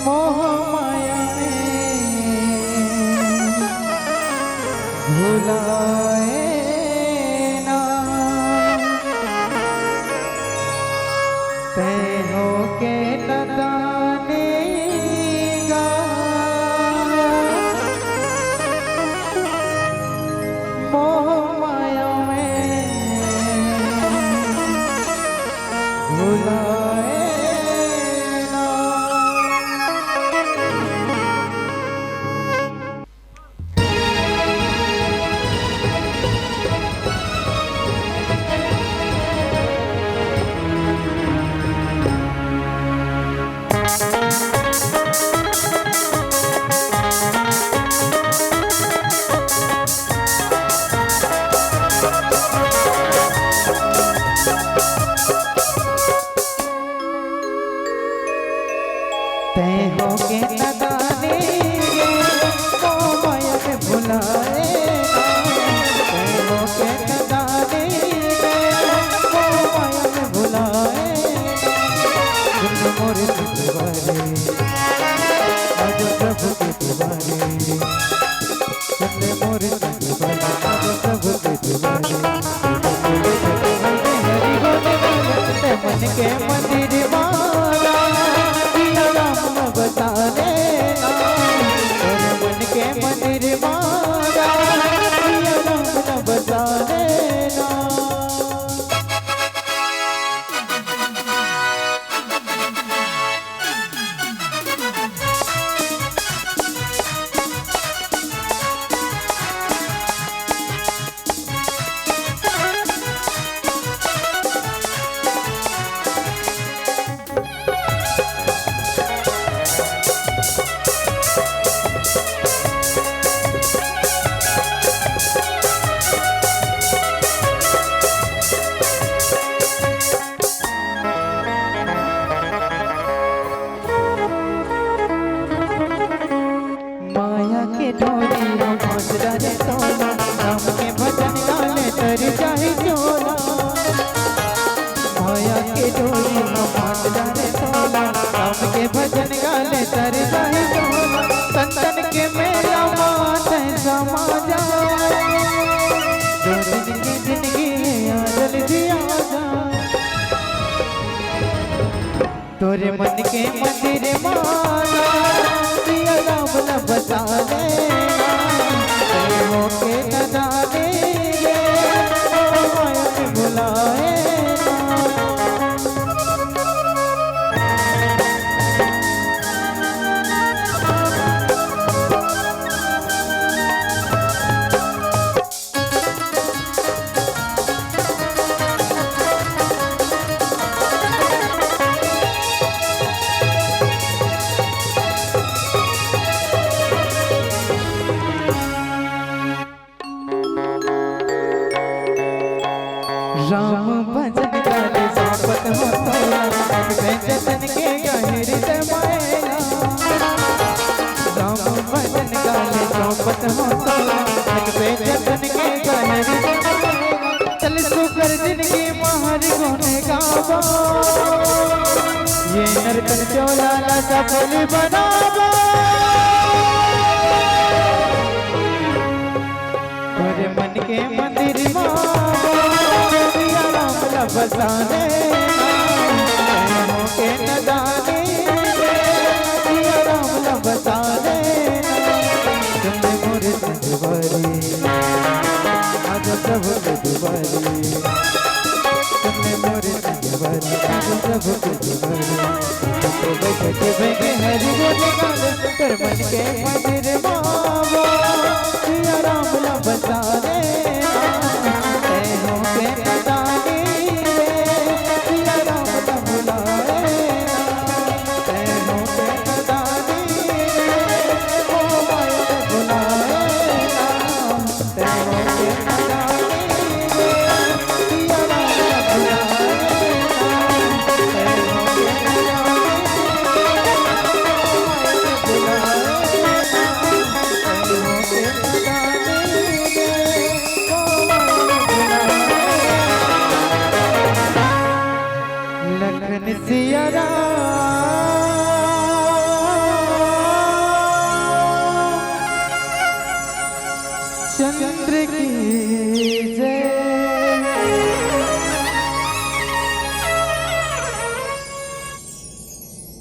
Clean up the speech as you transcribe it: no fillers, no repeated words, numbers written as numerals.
मोह माया में भुलाए ना, तय हो के नदाने गा मोह माया में भुलाए ना। तय हो के नदाने गे मोह माया में भुलाए ना, तय हो के नदाने गे मोह माया में भुलाए ना। सुन मोर दुआरे आज प्रभु के दुआरे, सुन मोर दुआरे आज प्रभु के दुआरे। हरि बोले मन के मंदिर माला बताने ना, तेरे मन के मंदिर मारा राम बताने ना। माया के डोरी हम फंस रहे सोना, राम के भजन गाने तर जाए चोला। माया के डोरी हम फंस रहे सोना, राम के भजन गाने तर जाए चोला। संतन के मेरा माथे समा जा, जो दिन की जिंदगी आ जल्दी आ जा। तोरे मन के मंदिर माला राम न बताने ना, तय हो के नदाने गे माया में भुलाए ना। राम भजन गाले सापत हो तोला, जतन के गहिर दमाएला। राम भजन गाले सापत हो तोला, जतन के गहिर दमाएला। चल सुकर जिंदगी महर गोने गावा, ये नरकन चोला ला सफल बनावा। तोरे मन के मंदिर बसाने के नदाने राम बसाने। तुमने मोरे दुआरे आज प्रभु के दुआरे, तुमने मोरे दुआरे आज प्रभु के दुआरे। तो बैठे हरि बोले गाने, कर मन के